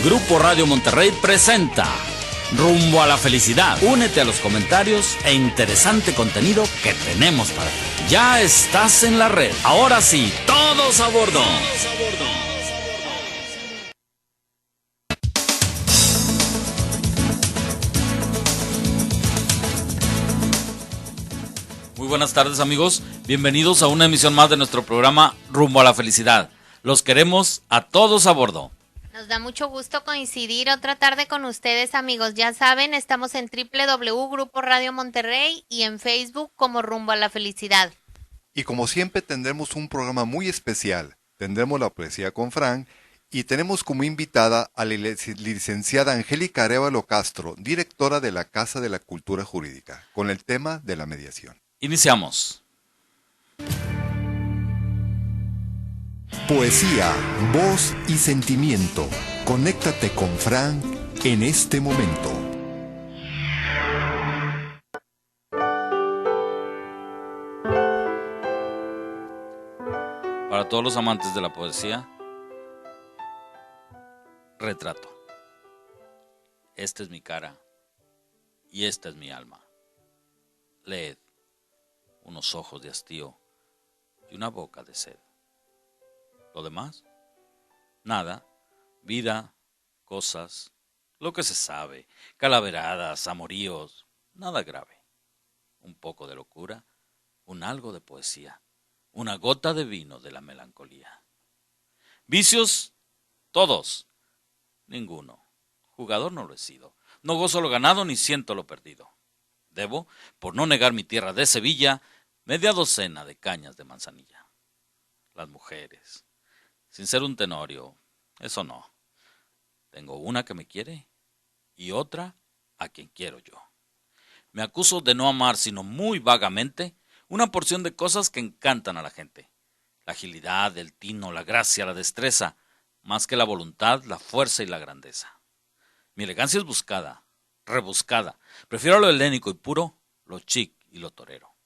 Grupo Radio Monterrey presenta Rumbo a la Felicidad. Únete a los comentarios e interesante contenido que tenemos para ti. Ya estás en la red. Ahora sí, todos a bordo. Muy buenas tardes, amigos. Bienvenidos a una emisión más de nuestro programa Rumbo a la Felicidad. Los queremos a todos a bordo. Nos da mucho gusto coincidir otra tarde con ustedes, amigos. Ya saben, estamos en www Grupo Radio Monterrey y en Facebook como Rumbo a la Felicidad. Y como siempre tendremos un programa muy especial. Tendremos la poesía con Fran y tenemos como invitada a la licenciada Angélica Arévalo Castro, directora de la Casa de la Cultura Jurídica, con el tema de la mediación. Iniciamos. Poesía, voz y sentimiento. Conéctate con Fran en este momento. Para todos los amantes de la poesía, retrato. Esta es mi cara y esta es mi alma. Leed. Unos ojos de hastío y una boca de sed. Lo demás, nada, vida, cosas, lo que se sabe, calaveradas, amoríos, nada grave. Un poco de locura, un algo de poesía, una gota de vino de la melancolía. Vicios, todos, ninguno. Jugador no lo he sido, no gozo lo ganado ni siento lo perdido. Debo, por no negar mi tierra de Sevilla, media docena de cañas de manzanilla. Las mujeres, sin ser un tenorio, eso no. Tengo una que me quiere y otra a quien quiero yo. Me acuso de no amar sino muy vagamente una porción de cosas que encantan a la gente. La agilidad, el tino, la gracia, la destreza, más que la voluntad, la fuerza y la grandeza. Mi elegancia es buscada, rebuscada. Prefiero lo helénico y puro, lo chic y lo torero.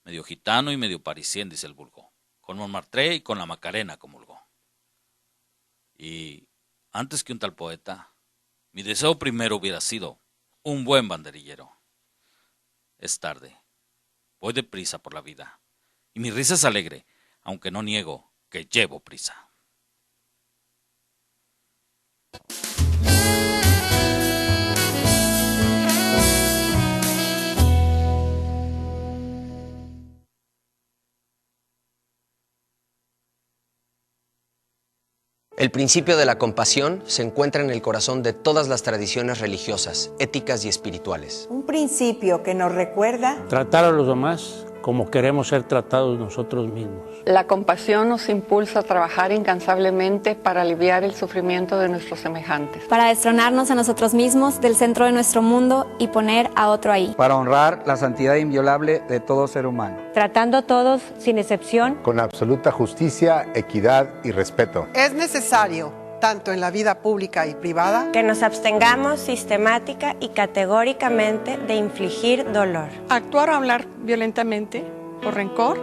Medio gitano y medio parisien, dice el vulgo. Con Montmartre y con la Macarena comulgó. Y antes que un tal poeta, mi deseo primero hubiera sido un buen banderillero. Es tarde, voy deprisa por la vida, y mi risa es alegre, aunque no niego que llevo prisa. El principio de la compasión se encuentra en el corazón de todas las tradiciones religiosas, éticas y espirituales. Un principio que nos recuerda tratar a los demás como queremos ser tratados nosotros mismos. La compasión nos impulsa a trabajar incansablemente para aliviar el sufrimiento de nuestros semejantes. Para destronarnos a nosotros mismos del centro de nuestro mundo y poner a otro ahí. Para honrar la santidad inviolable de todo ser humano. Tratando a todos sin excepción. Con absoluta justicia, equidad y respeto. Es necesario, tanto en la vida pública y privada, que nos abstengamos sistemática y categóricamente de infligir dolor. Actuar o hablar violentamente por rencor,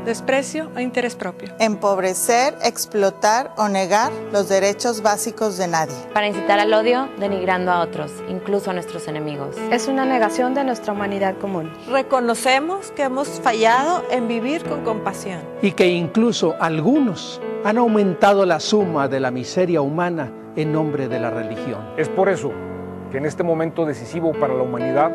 desprecio e interés propio. Empobrecer, explotar o negar los derechos básicos de nadie. Para incitar al odio, denigrando a otros, incluso a nuestros enemigos. Es una negación de nuestra humanidad común. Reconocemos que hemos fallado en vivir con compasión. Y que incluso algunos han aumentado la suma de la miseria humana en nombre de la religión. Es por eso que en este momento decisivo para la humanidad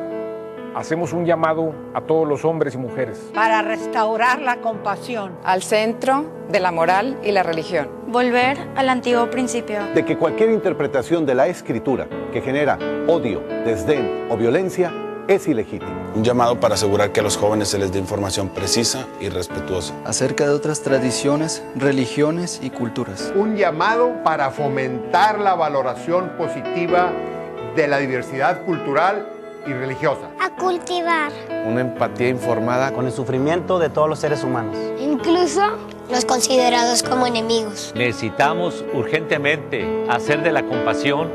hacemos un llamado a todos los hombres y mujeres. Para restaurar la compasión. Al centro de la moral y la religión. Volver al antiguo principio. De que cualquier interpretación de la escritura que genera odio, desdén o violencia es ilegítimo. Un llamado para asegurar que a los jóvenes se les dé información precisa y respetuosa. Acerca de otras tradiciones, religiones y culturas. Un llamado para fomentar la valoración positiva de la diversidad cultural y religiosa. A cultivar una empatía informada con el sufrimiento de todos los seres humanos. Incluso los considerados como enemigos. Necesitamos urgentemente hacer de la compasión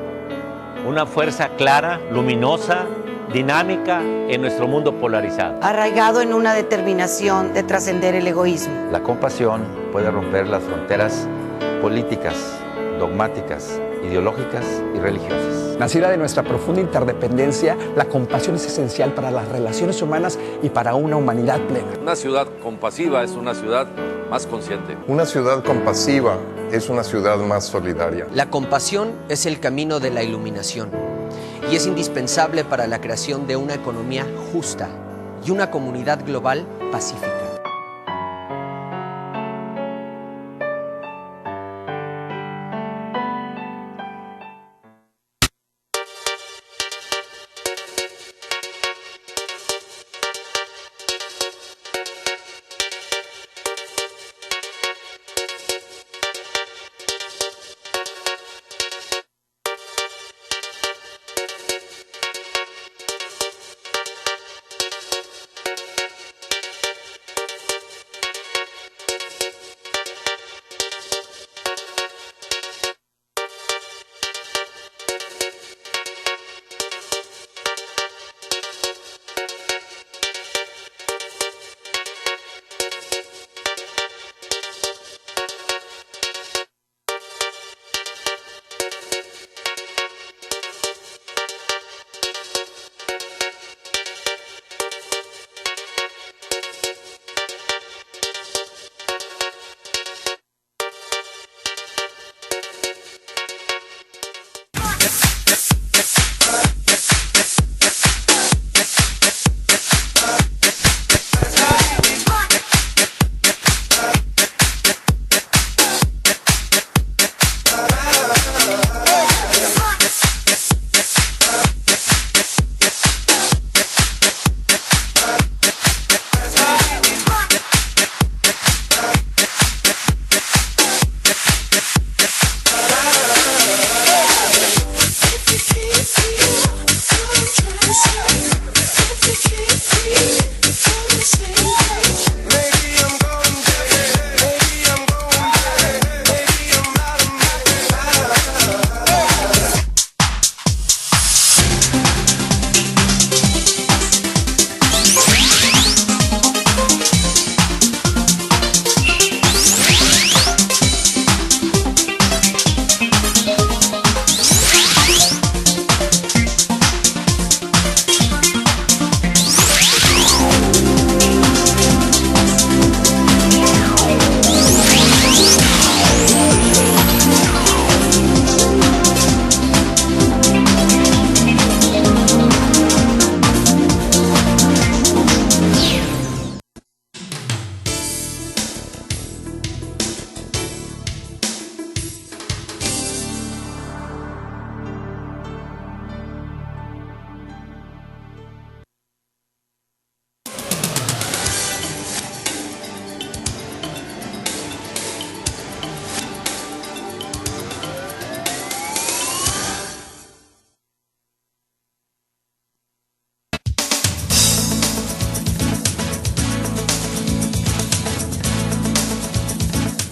una fuerza clara, luminosa, dinámica en nuestro mundo polarizado. Arraigado en una determinación de trascender el egoísmo. La compasión puede romper las fronteras políticas, dogmáticas ideológicas y religiosas. Nacida de nuestra profunda interdependencia, la compasión es esencial para las relaciones humanas y para una humanidad plena. Una ciudad compasiva es una ciudad más consciente. Una ciudad compasiva es una ciudad más solidaria. La compasión es el camino de la iluminación y es indispensable para la creación de una economía justa y una comunidad global pacífica.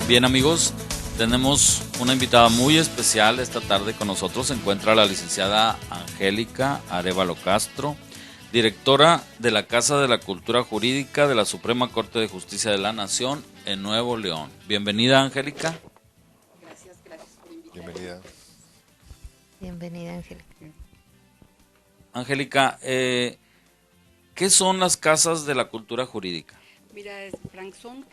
Bien, amigos, tenemos una invitada muy especial esta tarde con nosotros. Se encuentra la licenciada Angélica Arévalo Castro, directora de la Casa de la Cultura Jurídica de la Suprema Corte de Justicia de la Nación en Nuevo León. Bienvenida, Angélica. Gracias por invitarme. Bienvenida, Angélica. Angélica, ¿qué son las Casas de la Cultura Jurídica? Mira, Frank, son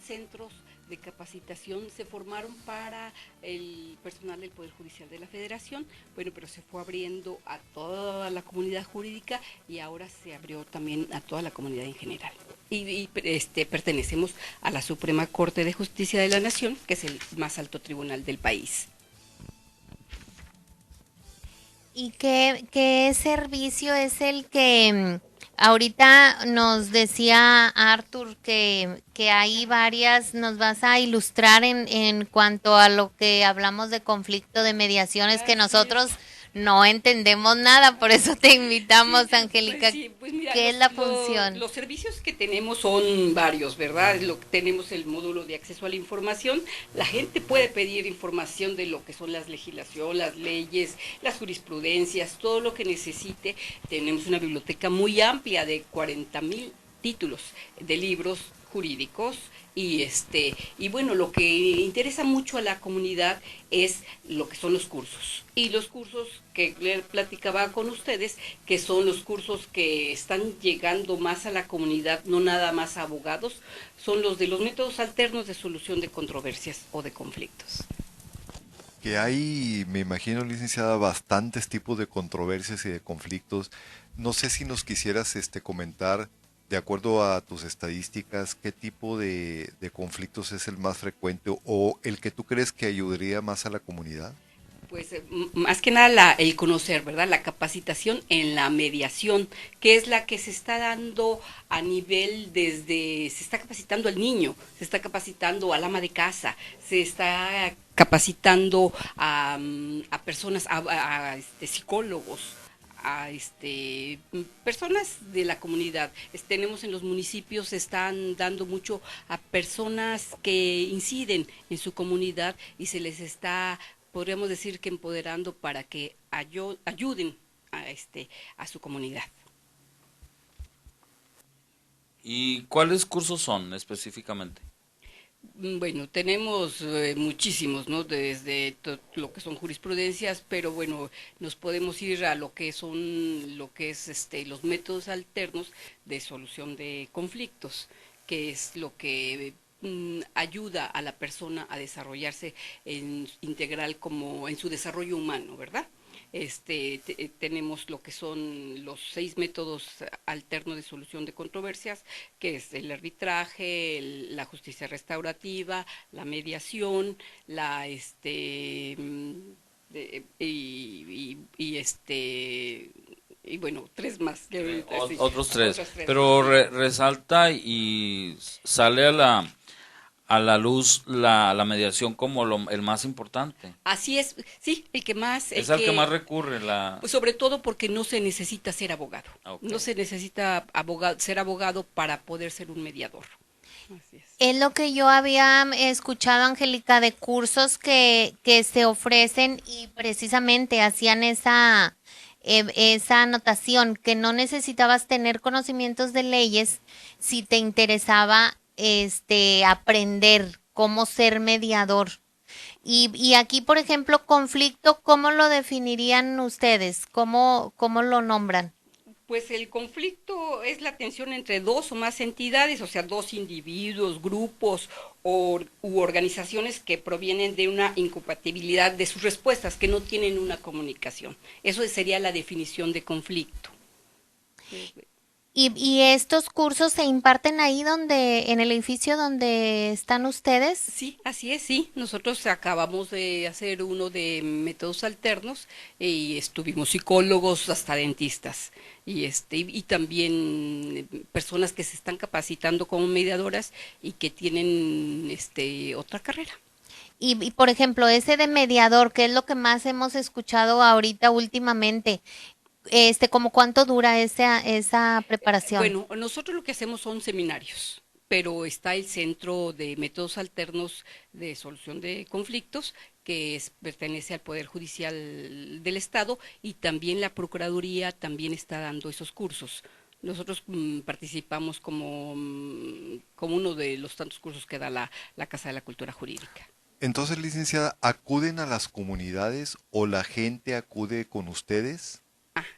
centros de capacitación, se formaron para el personal del Poder Judicial de la Federación, bueno, pero se fue abriendo a toda la comunidad jurídica y ahora se abrió también a toda la comunidad en general. Y pertenecemos a la Suprema Corte de Justicia de la Nación, que es el más alto tribunal del país. ¿Y qué servicio es el que ahorita nos decía Arthur que hay varias, nos vas a ilustrar en cuanto a lo que hablamos de conflicto de mediaciones que nosotros no entendemos nada, por eso te invitamos, Angélica. Pues mira, ¿Qué es la función? Los servicios que tenemos son varios, ¿verdad? Tenemos el módulo de acceso a la información. La gente puede pedir información de lo que son las legislaciones, las leyes, las jurisprudencias, todo lo que necesite. Tenemos una biblioteca muy amplia de 40,000 títulos de libros jurídicos y bueno, lo que interesa mucho a la comunidad es lo que son los cursos. Y los cursos que le platicaba con ustedes, que son los cursos que están llegando más a la comunidad, no nada más a abogados, son los de los métodos alternos de solución de controversias o de conflictos. Que hay, me imagino, licenciada, bastantes tipos de controversias y de conflictos. No sé si nos quisieras comentar, de acuerdo a tus estadísticas, qué tipo de conflictos es el más frecuente o el que tú crees que ayudaría más a la comunidad. Pues más que nada el conocer, ¿verdad? La capacitación en la mediación, que es la que se está dando a nivel se está capacitando al niño, se está capacitando al ama de casa, se está capacitando a personas, a psicólogos, a personas de la comunidad. Tenemos en los municipios, se están dando mucho a personas que inciden en su comunidad y se les está, podríamos decir que empoderando para que ayuden a su comunidad. ¿Y cuáles cursos son específicamente? Bueno, tenemos muchísimos, ¿no? Desde lo que son jurisprudencias, pero bueno, nos podemos ir a lo que es los métodos alternos de solución de conflictos, que es lo que ayuda a la persona a desarrollarse integral como en su desarrollo humano, ¿verdad? Tenemos lo que son los 6 métodos alternos de solución de controversias, que es el arbitraje, la justicia restaurativa, la mediación, y bueno, 3 más. Otros tres. Pero resalta y sale a la luz la mediación como el más importante. Así es, sí, el que más... Es el que más recurre. Sobre todo porque no se necesita ser abogado. Okay. No se necesita ser abogado para poder ser un mediador. Así es. Es lo que yo había escuchado, Angélica, de cursos que se ofrecen y precisamente hacían esa anotación, que no necesitabas tener conocimientos de leyes si te interesaba aprender cómo ser mediador. Y aquí, por ejemplo, conflicto, ¿cómo lo definirían ustedes? ¿Cómo lo nombran? Pues el conflicto es la tensión entre 2 o más entidades, o sea, 2 individuos, grupos u organizaciones que provienen de una incompatibilidad de sus respuestas, que no tienen una comunicación. Eso sería la definición de conflicto. ¿Y estos cursos se imparten ahí en el edificio donde están ustedes? Sí, así es, sí. Nosotros acabamos de hacer uno de métodos alternos y estuvimos psicólogos hasta dentistas y también personas que se están capacitando como mediadoras y que tienen otra carrera. Y por ejemplo, ese de mediador, que es lo que más hemos escuchado ahorita últimamente, ¿como cuánto dura esa preparación? Bueno, nosotros lo que hacemos son seminarios, pero está el Centro de Métodos Alternos de Solución de Conflictos, que pertenece al Poder Judicial del Estado, y también la Procuraduría también está dando esos cursos. Nosotros participamos como uno de los tantos cursos que da la Casa de la Cultura Jurídica. Entonces, licenciada, ¿acuden a las comunidades o la gente acude con ustedes?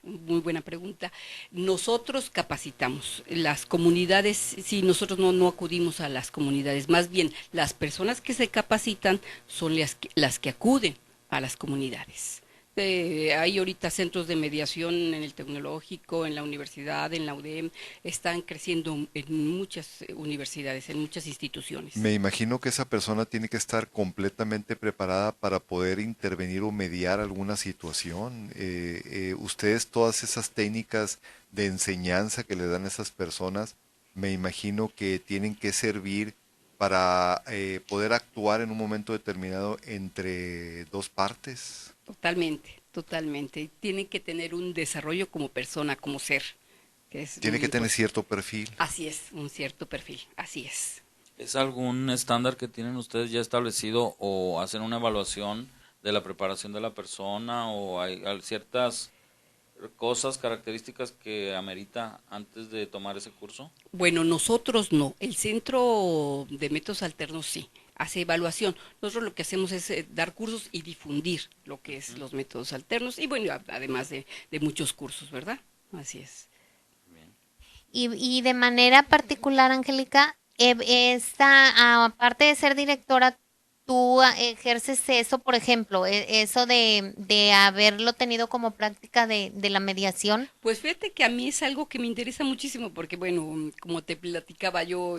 Muy buena pregunta. Nosotros capacitamos. Las comunidades, sí, nosotros no acudimos a las comunidades. Más bien, las personas que se capacitan son las que acuden a las comunidades. Hay ahorita centros de mediación en el Tecnológico, en la universidad, en la UDEM. Están creciendo en muchas universidades, en muchas instituciones. Me imagino que esa persona tiene que estar completamente preparada para poder intervenir o mediar alguna situación. Ustedes, todas esas técnicas de enseñanza que le dan a esas personas, me imagino que tienen que servir para poder actuar en un momento determinado entre 2 partes. Totalmente. Tiene que tener un desarrollo como persona, como ser. Tiene que tener cierto perfil. Así es, un cierto perfil, así es. ¿Es algún estándar que tienen ustedes ya establecido o hacen una evaluación de la preparación de la persona o hay ciertas cosas, características que amerita antes de tomar ese curso? Bueno, nosotros no. El Centro de Métodos Alternos sí hace evaluación. Nosotros lo que hacemos es dar cursos y difundir lo que es los métodos alternos y bueno, además de muchos cursos, ¿verdad? Así es. Y de manera particular, Angélica, aparte de ser directora, ¿tú ejerces eso, por ejemplo, eso de haberlo tenido como práctica de la mediación? Pues fíjate que a mí es algo que me interesa muchísimo porque, bueno, como te platicaba, yo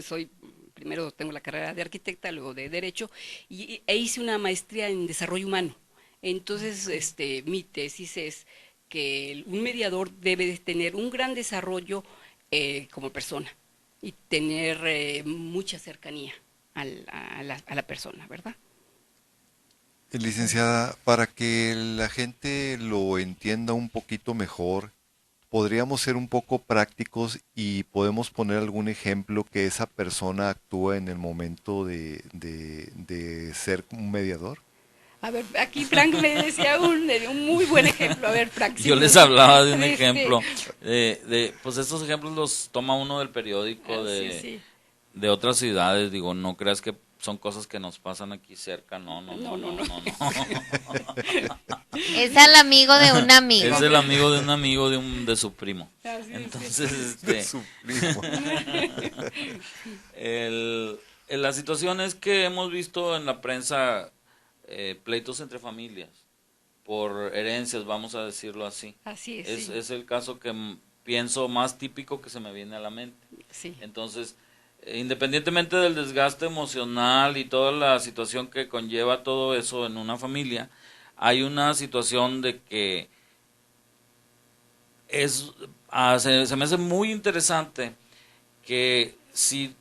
primero tengo la carrera de arquitecta, luego de Derecho, e hice una maestría en Desarrollo Humano. Entonces, mi tesis es que un mediador debe de tener un gran desarrollo como persona y tener mucha cercanía a la persona, ¿verdad? Licenciada, para que la gente lo entienda un poquito mejor, podríamos ser un poco prácticos y podemos poner algún ejemplo que esa persona actúa en el momento de ser un mediador. A ver, aquí Frank me decía un muy buen ejemplo. A ver, Frank. Yo les hablaba de un ejemplo. Pues estos ejemplos los toma uno del periódico de otras ciudades. Digo, no creas que son cosas que nos pasan aquí cerca. No. Es el amigo de un amigo. Es el amigo de un amigo de su primo. Entonces, de su primo. La situación es que hemos visto en la prensa pleitos entre familias por herencias, vamos a decirlo así. Así es. Es el caso que pienso más típico que se me viene a la mente. Sí. Entonces, independientemente del desgaste emocional y toda la situación que conlleva todo eso en una familia, hay una situación de que se me hace muy interesante que si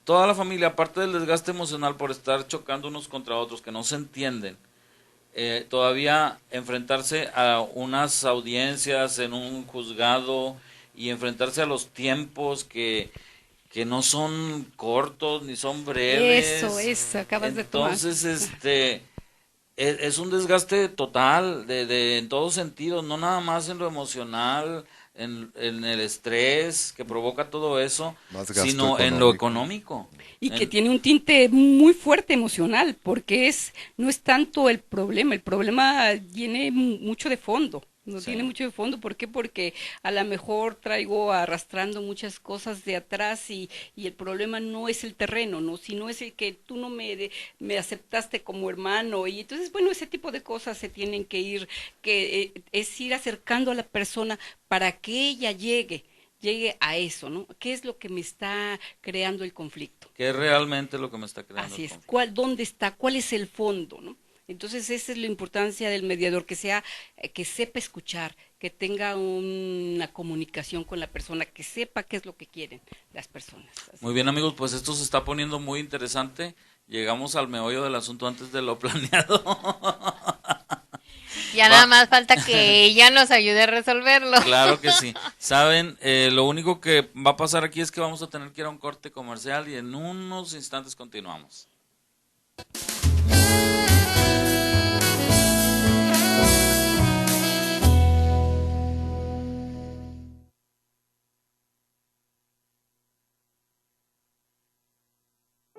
toda la familia, aparte del desgaste emocional por estar chocando unos contra otros que no se entienden, todavía enfrentarse a unas audiencias en un juzgado y enfrentarse a los tiempos que no son cortos ni son breves. Eso, acabas de tomar. Entonces, es un desgaste total en todos sentidos, no nada más en lo emocional, en el estrés que provoca todo eso, sino en lo económico. Y que tiene un tinte muy fuerte emocional, porque no es tanto el problema tiene mucho de fondo. Tiene mucho de fondo. ¿Por qué? Porque a lo mejor traigo arrastrando muchas cosas de atrás y el problema no es el terreno, ¿no? Sino es el que tú no me aceptaste como hermano. Y entonces, bueno, ese tipo de cosas se tienen que ir, es ir acercando a la persona para que ella llegue a eso, ¿no? ¿Qué es lo que me está creando el conflicto? ¿Qué es realmente lo que me está creando Así el conflicto? es. ¿Dónde está? ¿Cuál es el fondo, no? Entonces esa es la importancia del mediador, que sepa escuchar, que tenga una comunicación con la persona, que sepa qué es lo que quieren las personas. Así. Muy bien, amigos, pues esto se está poniendo muy interesante. Llegamos al meollo del asunto antes de lo planeado. Ya nada más falta que ella nos ayude a resolverlo. Claro que sí. Saben, lo único que va a pasar aquí es que vamos a tener que ir a un corte comercial y en unos instantes continuamos.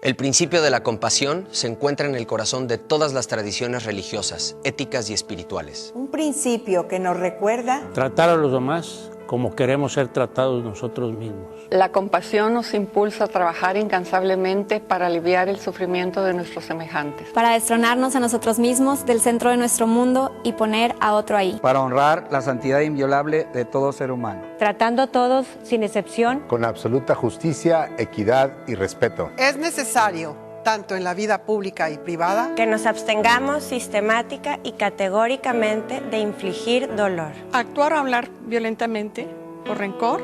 El principio de la compasión se encuentra en el corazón de todas las tradiciones religiosas, éticas y espirituales. Un principio que nos recuerda tratar a los demás como queremos ser tratados nosotros mismos. La compasión nos impulsa a trabajar incansablemente para aliviar el sufrimiento de nuestros semejantes. Para destronarnos a nosotros mismos del centro de nuestro mundo y poner a otro ahí. Para honrar la santidad inviolable de todo ser humano. Tratando a todos sin excepción. Con absoluta justicia, equidad y respeto. Es necesario, tanto en la vida pública y privada, que nos abstengamos sistemática y categóricamente de infligir dolor. Actuar o hablar violentamente por rencor,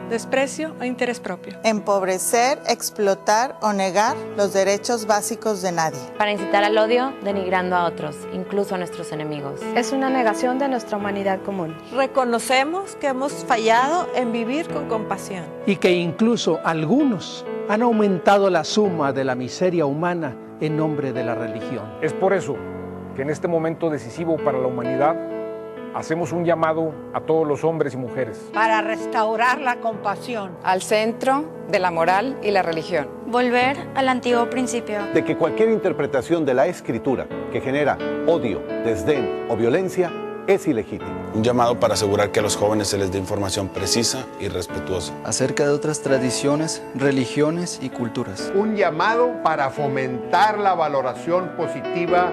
desprecio o interés propio. empobrecer, explotar o negar los derechos básicos de nadie. Para incitar al odio, denigrando a otros, incluso a nuestros enemigos. Es una negación de nuestra humanidad común. Reconocemos que hemos fallado en vivir con compasión. Y que incluso algunos han aumentado la suma de la miseria humana en nombre de la religión. Es por eso que en este momento decisivo para la humanidad hacemos un llamado a todos los hombres y mujeres para restaurar la compasión al centro de la moral y la religión. Volver al antiguo principio de que cualquier interpretación de la Escritura que genera odio, desdén o violencia es ilegítimo. Un llamado para asegurar que a los jóvenes se les dé información precisa y respetuosa acerca de otras tradiciones, religiones y culturas. Un llamado para fomentar la valoración positiva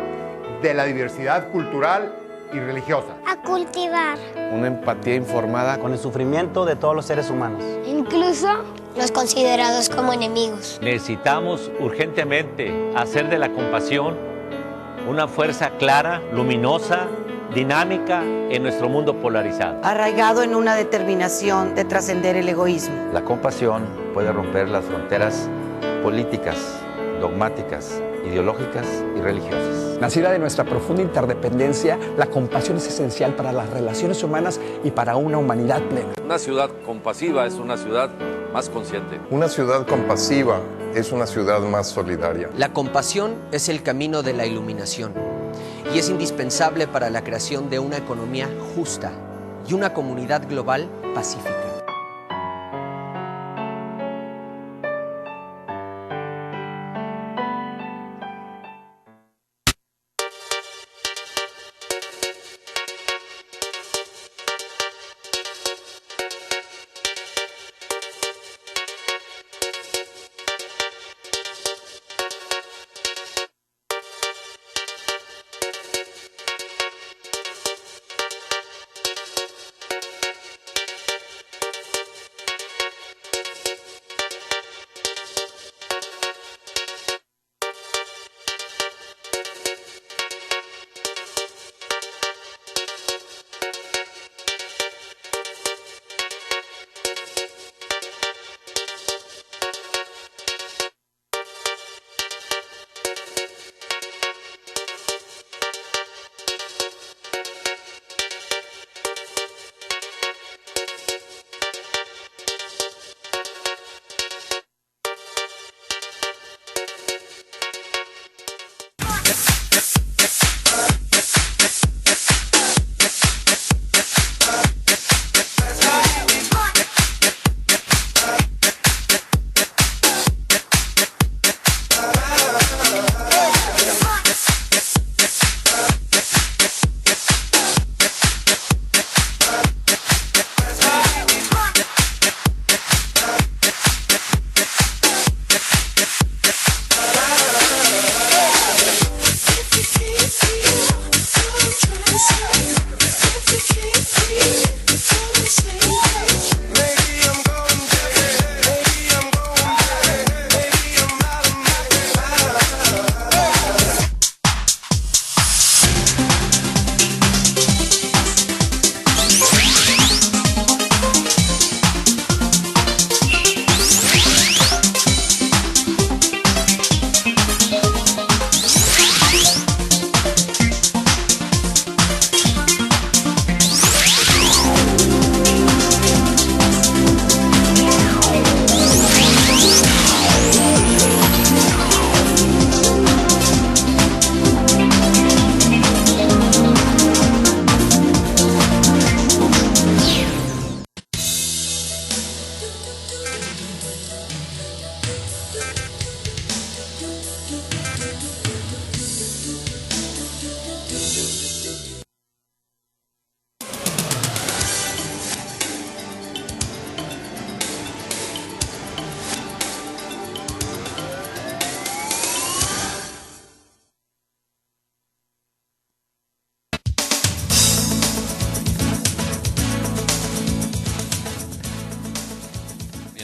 de la diversidad cultural y religiosa. A cultivar una empatía informada con el sufrimiento de todos los seres humanos, incluso los considerados como enemigos. Necesitamos urgentemente hacer de la compasión una fuerza clara, luminosa, dinámica en nuestro mundo polarizado. Arraigado en una determinación de trascender el egoísmo. La compasión puede romper las fronteras políticas, dogmáticas, ideológicas y religiosas. Nacida de nuestra profunda interdependencia, la compasión es esencial para las relaciones humanas y para una humanidad plena. Una ciudad compasiva es una ciudad más consciente. Una ciudad compasiva es una ciudad más solidaria. La compasión es el camino de la iluminación y es indispensable para la creación de una economía justa y una comunidad global pacífica.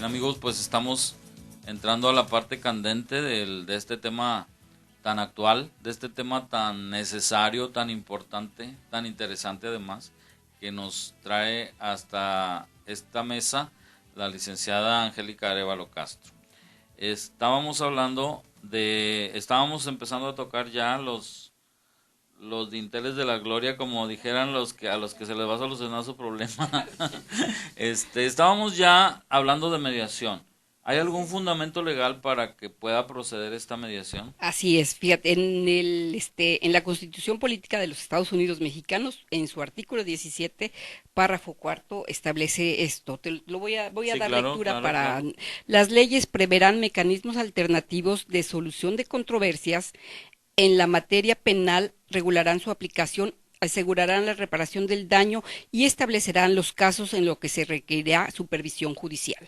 Amigos, pues estamos entrando a la parte candente de este tema tan actual, de este tema tan necesario, tan importante, tan interesante además, que nos trae hasta esta mesa la licenciada Angélica Arévalo Castro. Estábamos empezando a tocar ya los dinteles de la gloria, como dijeran a los que se les va a solucionar su problema. Estábamos ya hablando de mediación, ¿Hay algún fundamento legal para que pueda proceder esta mediación? Así es, fíjate, en la Constitución Política de los Estados Unidos Mexicanos, en su artículo 17, párrafo 4, establece esto. Voy a dar lectura para... Las leyes preverán mecanismos alternativos de solución de controversias en la materia penal, regularán su aplicación, asegurarán la reparación del daño y establecerán los casos en los que se requerirá supervisión judicial.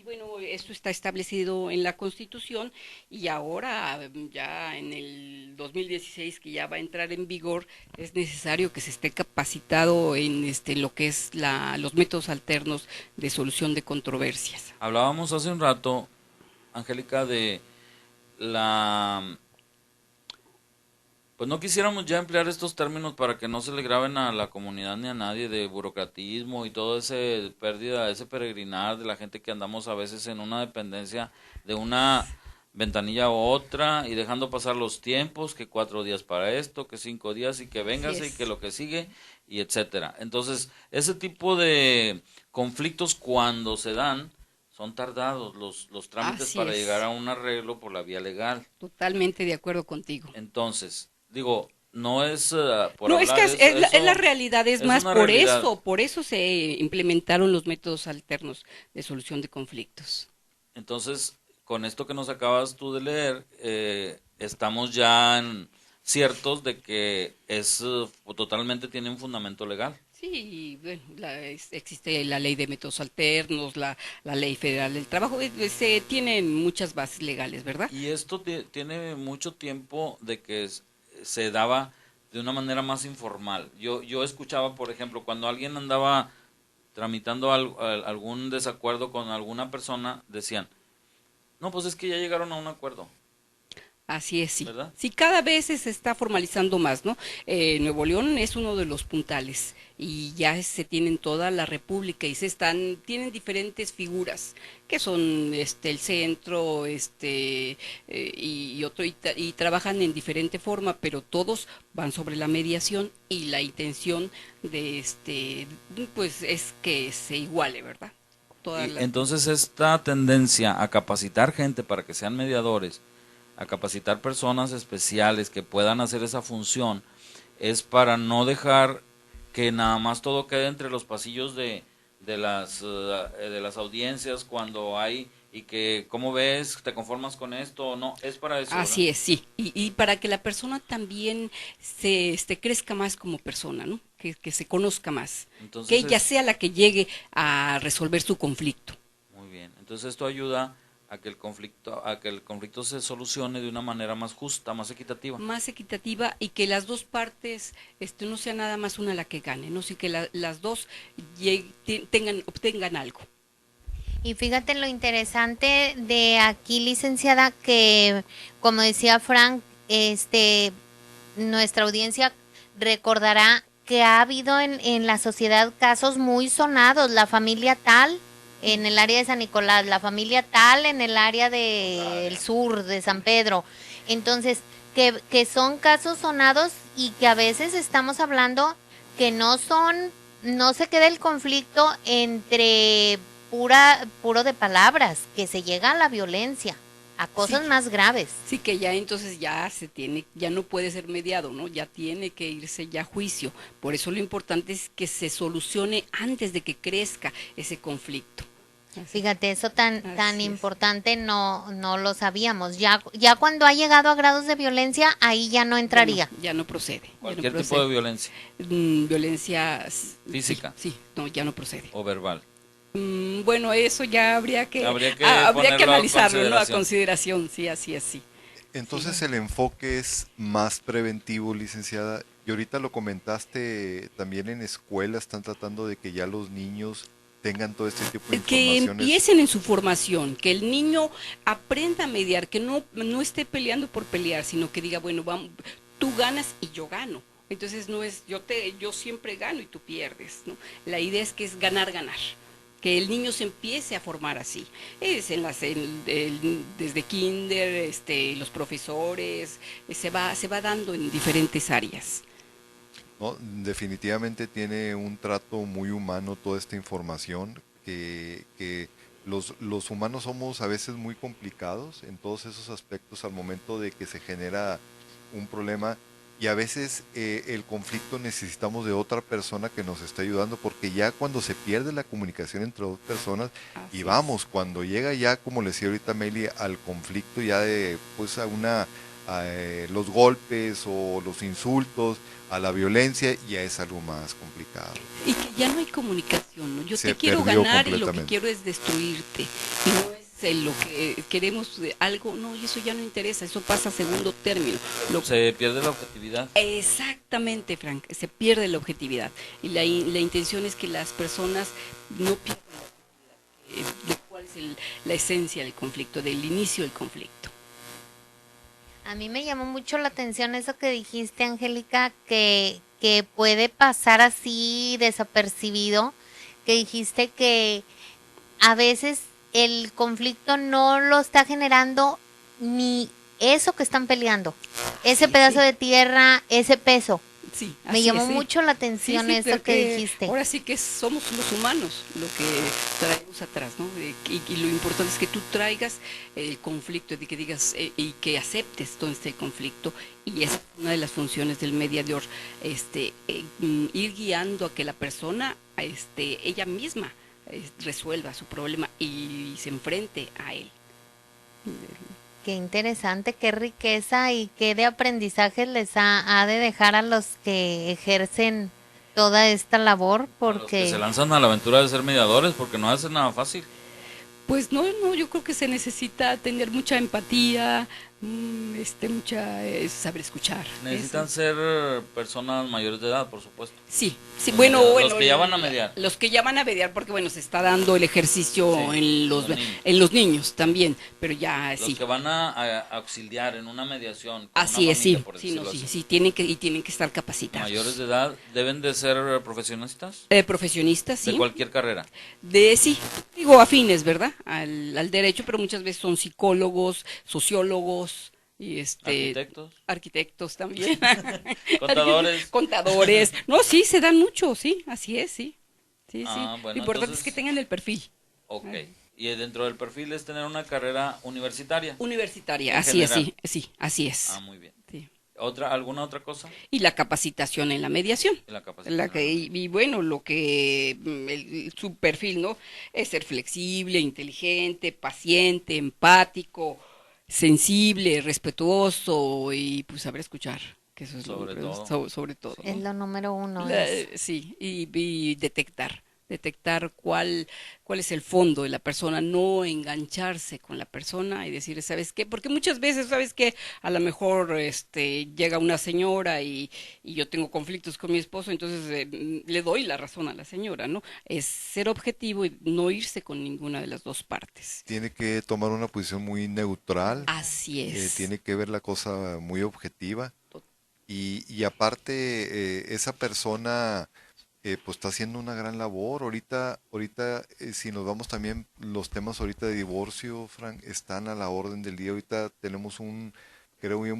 Bueno, esto está establecido en la Constitución y ahora, ya en el 2016, que ya va a entrar en vigor, es necesario que se esté capacitado en lo que es los métodos alternos de solución de controversias. Hablábamos hace un rato, Angélica, de pues no quisiéramos ya emplear estos términos para que no se le graben a la comunidad ni a nadie, de burocratismo y todo ese pérdida, ese peregrinar de la gente que andamos a veces en una dependencia de una ventanilla a otra y dejando pasar los tiempos, que 4 días para esto, que 5 días y que véngase y que lo que sigue y etcétera. Entonces, ese tipo de conflictos cuando se dan son tardados los trámites para llegar a un arreglo por la vía legal. Totalmente de acuerdo contigo. Entonces, digo, no es por no, hablar, es que es la realidad, es más por realidad. por eso se implementaron los métodos alternos de solución de conflictos. Entonces, con esto que nos acabas tú de leer, estamos ya ciertos de que totalmente tiene un fundamento legal. Sí, bueno, existe la ley de métodos alternos, la ley federal del trabajo, se tienen muchas bases legales, ¿verdad? Y esto tiene mucho tiempo de que se daba de una manera más informal. Yo escuchaba, por ejemplo, cuando alguien andaba tramitando algún desacuerdo con alguna persona, decían, no, pues es que ya llegaron a un acuerdo. Así es, sí. ¿Verdad? Sí, cada vez se está formalizando más, ¿no? Nuevo León es uno de los puntales y ya se tiene toda la República y tienen diferentes figuras que son el centro, y trabajan en diferente forma, pero todos van sobre la mediación y la intención de pues es que se iguale, ¿verdad? Entonces esta tendencia a capacitar gente para que sean mediadores, a capacitar personas especiales que puedan hacer esa función, es para no dejar que nada más todo quede entre los pasillos de las audiencias cuando hay, y que, ¿cómo ves? ¿Te conformas con esto o no? Es para eso, Así ¿verdad? es, sí. Y para que la persona también se crezca más como persona, ¿no? Que se conozca más. Entonces, que ella sea la que llegue a resolver su conflicto. Muy bien. Entonces esto ayuda a que el conflicto se solucione de una manera más justa, más equitativa. Más equitativa, y que las dos partes no sea nada más una la que gane, ¿no? Sino que las dos obtengan algo. Y fíjate lo interesante de aquí, licenciada, que como decía Frank, nuestra audiencia recordará que ha habido en la sociedad casos muy sonados, la familia tal en el área de San Nicolás, la familia tal en el área del sur, de San Pedro. Entonces, que son casos sonados y que a veces estamos hablando que no se queda el conflicto entre puro de palabras, que se llega a la violencia, a cosas más graves. Sí, que ya entonces ya no puede ser mediado, ¿no? Ya tiene que irse ya a juicio. Por eso lo importante es que se solucione antes de que crezca ese conflicto. Fíjate, eso tan importante no lo sabíamos. Ya cuando ha llegado a grados de violencia, ahí ya no entraría. Ya no procede. Cualquier tipo de violencia. Violencia física. Sí, no, ya no procede. O verbal. Bueno, eso ya habría que analizarlo, ¿no? A consideración, sí, así es, sí. Entonces sí. El enfoque es más preventivo, licenciada, y ahorita lo comentaste, también en escuelas están tratando de que ya los niños tengan todo este tipo de informaciones. Que empiecen en su formación, que el niño aprenda a mediar, que no esté peleando por pelear, sino que diga, bueno, vamos, tú ganas y yo gano. Entonces no es yo siempre gano y tú pierdes, ¿no? La idea es que es ganar, que el niño se empiece a formar así. Es desde kinder, los profesores, se va dando en diferentes áreas. No, definitivamente tiene un trato muy humano toda esta información que los humanos somos a veces muy complicados en todos esos aspectos al momento de que se genera un problema, y a veces el conflicto necesitamos de otra persona que nos esté ayudando, porque ya cuando se pierde la comunicación entre dos personas, y vamos, cuando llega ya, como le decía ahorita Meli, al conflicto ya de pues los golpes o los insultos, a la violencia, ya es algo más complicado. Y que ya no hay comunicación, ¿no? Yo te quiero ganar y lo que quiero es destruirte. Y no es lo que queremos algo, no, y eso ya no interesa, eso pasa a segundo término. Se pierde la objetividad. Exactamente, Frank, se pierde la objetividad. Y la intención es que las personas no pierdan de cuál es la esencia del conflicto, del inicio del conflicto. A mí me llamó mucho la atención eso que dijiste, Angélica, que puede pasar así desapercibido, que dijiste que a veces el conflicto no lo está generando ni eso que están peleando, ese pedazo de tierra, ese peso. Sí, me llamó mucho la atención eso que dijiste. Ahora sí que somos los humanos lo que traemos atrás, ¿no? Y lo importante es que tú traigas el conflicto, de que digas y que aceptes todo este conflicto, y esa es una de las funciones del mediador, ir guiando a que la persona, ella misma resuelva su problema y se enfrente a él. Qué interesante, qué riqueza y qué de aprendizajes les ha de dejar a los que ejercen toda esta labor, porque... A los que se lanzan a la aventura de ser mediadores, porque no es nada fácil. Pues no, yo creo que se necesita tener mucha empatía, saber escuchar. Necesitan ser personas mayores de edad, por supuesto. Sí, bueno, los que ya van a mediar. Los que ya van a mediar, porque bueno, se está dando el ejercicio en los niños también, pero ya los que van a auxiliar en una mediación. Así es, tienen que estar capacitados. Mayores de edad deben de ser profesionistas. Profesionistas, sí. De cualquier carrera. Digo afines, ¿verdad? Al derecho, pero muchas veces son psicólogos, sociólogos y arquitectos también. Contadores. No, sí, se dan mucho, sí, así es, sí. Bueno, lo importante es que tengan el perfil. Ok. Y dentro del perfil es tener una carrera universitaria. Así es, sí, así es. Muy bien. Sí. ¿Alguna otra cosa? Y la capacitación en la mediación. Su perfil, ¿no? Es ser flexible, inteligente, paciente, empático, sensible, respetuoso y pues saber escuchar, que eso es sobre todo. Es lo número uno. Sí, y detectar cuál es el fondo de la persona, no engancharse con la persona y decir, ¿sabes qué? Porque muchas veces, ¿sabes qué? A lo mejor llega una señora y yo tengo conflictos con mi esposo, entonces le doy la razón a la señora, ¿no? Es ser objetivo y no irse con ninguna de las dos partes. Tiene que tomar una posición muy neutral. Así es. Tiene que ver la cosa muy objetiva. Y aparte, esa persona... pues está haciendo una gran labor. Ahorita si nos vamos también, los temas ahorita de divorcio, Frank, están a la orden del día. Ahorita tenemos un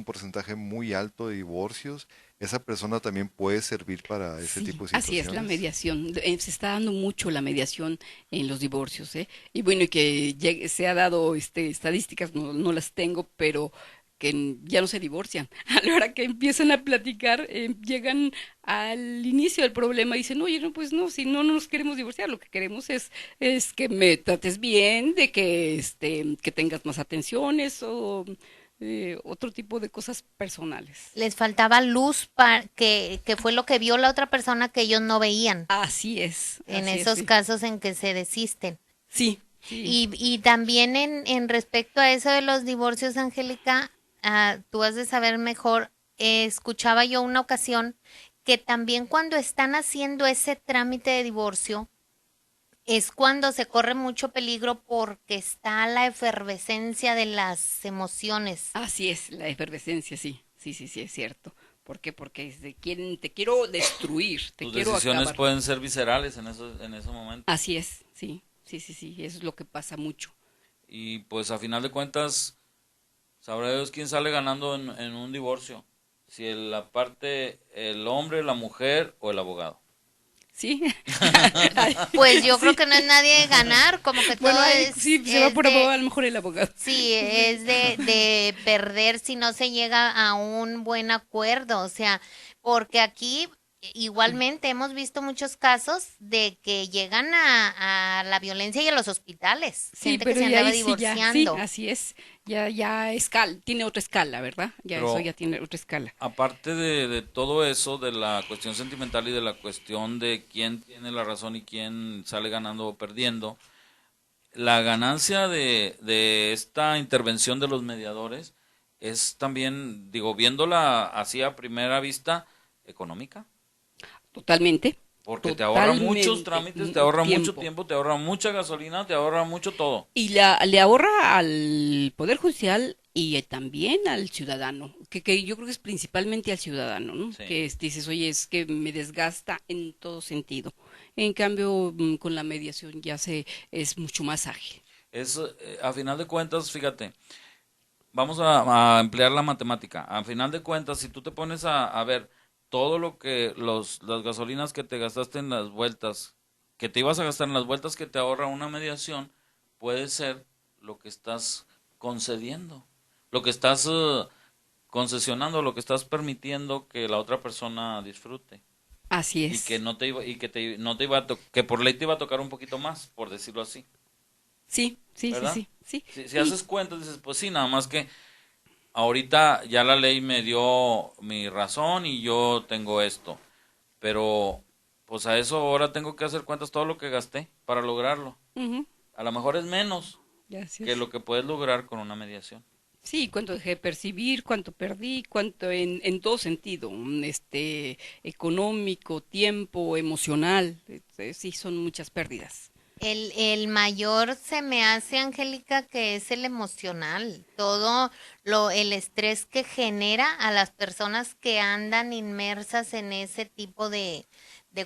porcentaje muy alto de divorcios. Esa persona también puede servir para ese tipo de situaciones. Así es, la mediación. Se está dando mucho la mediación en los divorcios, y bueno, y que se ha dado estadísticas, no las tengo, pero que ya no se divorcian. A la hora que empiezan a platicar, llegan al inicio del problema y dicen, oye, no, pues no, si no nos queremos divorciar, lo que queremos es que me trates bien, de que tengas más atenciones o otro tipo de cosas personales. Les faltaba luz que fue lo que vio la otra persona que ellos no veían. Así es. En esos casos en que se desisten. Sí. Y también en respecto a eso de los divorcios, Angélica, tú has de saber mejor, escuchaba yo una ocasión que también cuando están haciendo ese trámite de divorcio es cuando se corre mucho peligro porque está la efervescencia de las emociones. Así es, la efervescencia, sí, es cierto. ¿Por qué? Porque te quiero destruir, Tus decisiones pueden ser viscerales en ese momento. Así es, sí, eso es lo que pasa mucho. Y pues a final de cuentas, sabrá Dios quién sale ganando en un divorcio, si el hombre, la mujer o el abogado. ¿sí? Pues yo creo que no es nadie de ganar, como que todo sí, se va por a lo mejor el abogado. Sí, es de perder si no se llega a un buen acuerdo, o sea, porque aquí igualmente hemos visto muchos casos de que llegan a la violencia y a los hospitales, Sí, gente pero que se andaba sí, divorciando. sí, así es, ya tiene otra escala, ¿verdad? Eso ya tiene otra escala. Aparte de todo eso, de la cuestión sentimental y de la cuestión de quién tiene la razón y quién sale ganando o perdiendo, la ganancia de esta intervención de los mediadores es también, digo, viéndola así a primera vista, económica. Totalmente. Porque te ahorra muchos trámites, te ahorra mucho tiempo, te ahorra mucha gasolina, te ahorra mucho todo. Y le ahorra al Poder Judicial y también al ciudadano, que yo creo que es principalmente al ciudadano, ¿no? Sí. Que dices, oye, es que me desgasta en todo sentido. En cambio, con la mediación es mucho más ágil. A final de cuentas, fíjate, vamos a emplear la matemática. A final de cuentas, si tú te pones a ver todo lo que las gasolinas que te gastaste en las vueltas, que te ibas a gastar en las vueltas que te ahorra una mediación, puede ser lo que estás concediendo, lo que estás concesionando, lo que estás permitiendo que la otra persona disfrute. Así es. Y que no te iba que por ley te iba a tocar un poquito más, por decirlo así. Sí. Si haces cuentas, dices, pues sí, nada más que ahorita ya la ley me dio mi razón y yo tengo esto, pero pues a eso ahora tengo que hacer cuentas todo lo que gasté para lograrlo. A lo mejor es menos que lo que puedes lograr con una mediación. Sí, cuánto dejé de percibir, cuánto perdí, cuánto en todo sentido, económico, tiempo, emocional, sí, son muchas pérdidas. El mayor se me hace, Angélica, que es el emocional, todo el estrés que genera a las personas que andan inmersas en ese tipo de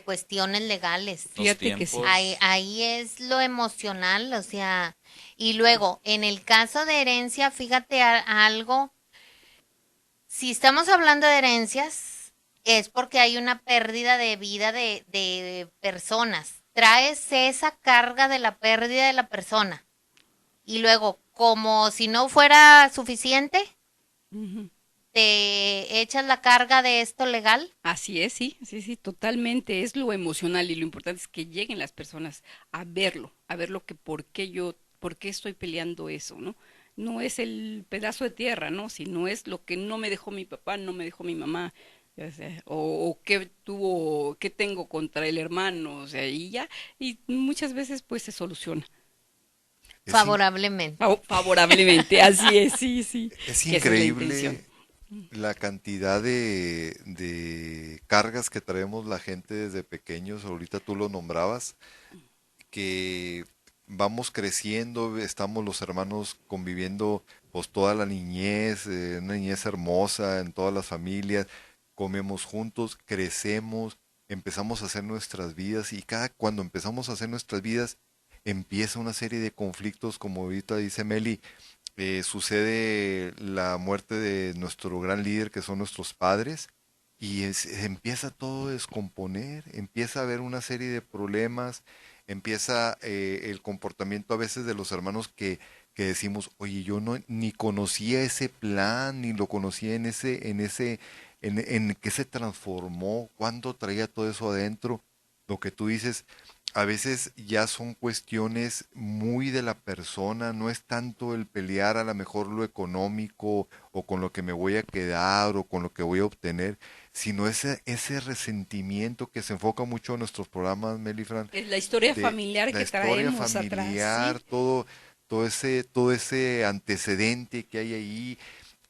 cuestiones legales. Fíjate que sí. Ahí es lo emocional, o sea, y luego, en el caso de herencia, fíjate algo, si estamos hablando de herencias, es porque hay una pérdida de vida de personas. Traes esa carga de la pérdida de la persona. Y luego, como si no fuera suficiente, te echas la carga de esto legal. Así es, sí, totalmente. Es lo emocional y lo importante es que lleguen las personas a verlo que por qué estoy peleando eso, ¿no? No es el pedazo de tierra, ¿no? Sino es lo que no me dejó mi papá, no me dejó mi mamá. O qué tengo contra el hermano, o sea, y muchas veces pues se soluciona favorablemente. Favorablemente, así es, sí. Es increíble la cantidad de cargas que traemos la gente desde pequeños. Ahorita tú lo nombrabas, que vamos creciendo, estamos los hermanos conviviendo pues toda la niñez, una niñez hermosa en todas las familias. Comemos juntos, crecemos, empezamos a hacer nuestras vidas y cuando empezamos a hacer nuestras vidas empieza una serie de conflictos, como ahorita dice Meli, sucede la muerte de nuestro gran líder que son nuestros padres y empieza todo a descomponer, empieza a haber una serie de problemas, empieza el comportamiento a veces de los hermanos que decimos, oye, yo ni conocía ese plan, ni lo conocía en qué se transformó, cuándo traía todo eso adentro. Lo que tú dices, a veces ya son cuestiones muy de la persona, no es tanto el pelear a lo mejor lo económico o con lo que me voy a quedar o con lo que voy a obtener, sino ese resentimiento que se enfoca mucho en nuestros programas, Melifran. Es la historia familiar que traemos atrás. ¿Sí? Todo ese antecedente que hay ahí,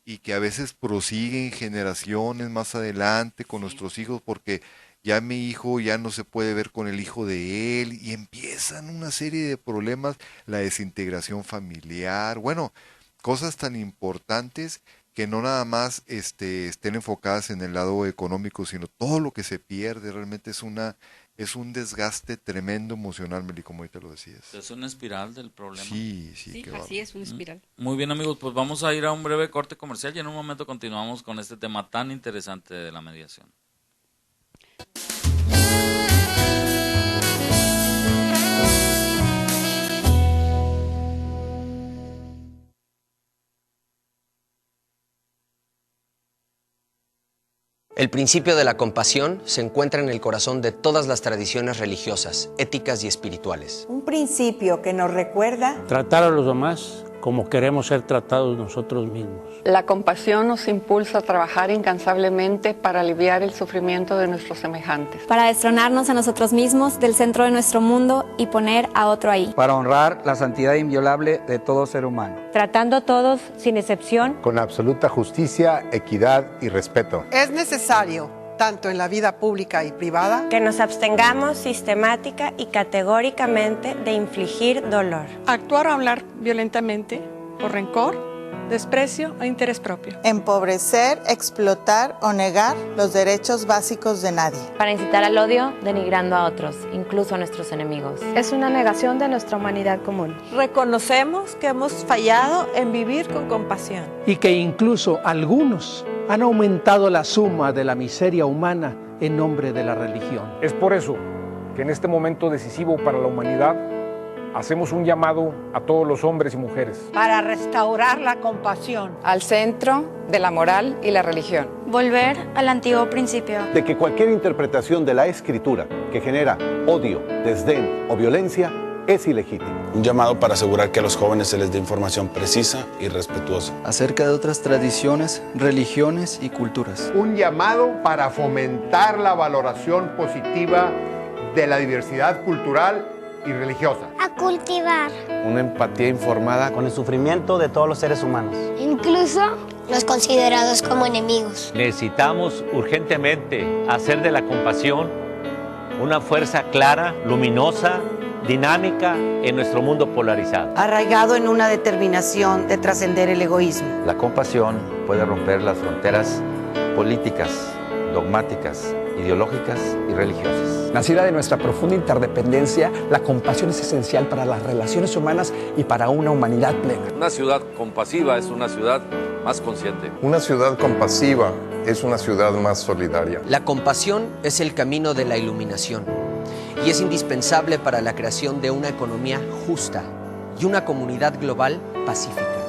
y que a veces prosiguen generaciones más adelante con nuestros hijos, porque ya mi hijo ya no se puede ver con el hijo de él, y empiezan una serie de problemas, la desintegración familiar, bueno, cosas tan importantes que no nada más estén enfocadas en el lado económico, sino todo lo que se pierde realmente es un desgaste tremendo emocional, Meli, como ahorita lo decías. Es una espiral del problema. Sí, así es, una espiral. Muy bien, amigos, pues vamos a ir a un breve corte comercial y en un momento continuamos con este tema tan interesante de la mediación. El principio de la compasión se encuentra en el corazón de todas las tradiciones religiosas, éticas y espirituales. Un principio que nos recuerda tratar a los demás como queremos ser tratados nosotros mismos. La compasión nos impulsa a trabajar incansablemente para aliviar el sufrimiento de nuestros semejantes. Para destronarnos a nosotros mismos del centro de nuestro mundo y poner a otro ahí. Para honrar la santidad inviolable de todo ser humano. Tratando a todos sin excepción. Con absoluta justicia, equidad y respeto. Es necesario, tanto en la vida pública y privada, que nos abstengamos sistemática y categóricamente de infligir dolor. Actuar o hablar violentamente por rencor, desprecio o interés propio. Empobrecer, explotar o negar los derechos básicos de nadie. Para incitar al odio, denigrando a otros, incluso a nuestros enemigos. Es una negación de nuestra humanidad común. Reconocemos que hemos fallado en vivir con compasión. Y que incluso algunos han aumentado la suma de la miseria humana en nombre de la religión. Es por eso que en este momento decisivo para la humanidad hacemos un llamado a todos los hombres y mujeres. Para restaurar la compasión. Al centro de la moral y la religión. Volver al antiguo principio. De que cualquier interpretación de la Escritura que genera odio, desdén o violencia es ilegítimo. Un llamado para asegurar que a los jóvenes se les dé información precisa y respetuosa. Acerca de otras tradiciones, religiones y culturas. Un llamado para fomentar la valoración positiva de la diversidad cultural y religiosa. A cultivar. Una empatía informada con el sufrimiento de todos los seres humanos. Incluso los considerados como enemigos. Necesitamos urgentemente hacer de la compasión una fuerza clara, luminosa, dinámica en nuestro mundo polarizado. Arraigado en una determinación de trascender el egoísmo. La compasión puede romper las fronteras políticas, dogmáticas, ideológicas y religiosas. Nacida de nuestra profunda interdependencia, la compasión es esencial para las relaciones humanas y para una humanidad plena. Una ciudad compasiva es una ciudad más consciente. Una ciudad compasiva es una ciudad más solidaria. La compasión es el camino de la iluminación y es indispensable para la creación de una economía justa y una comunidad global pacífica.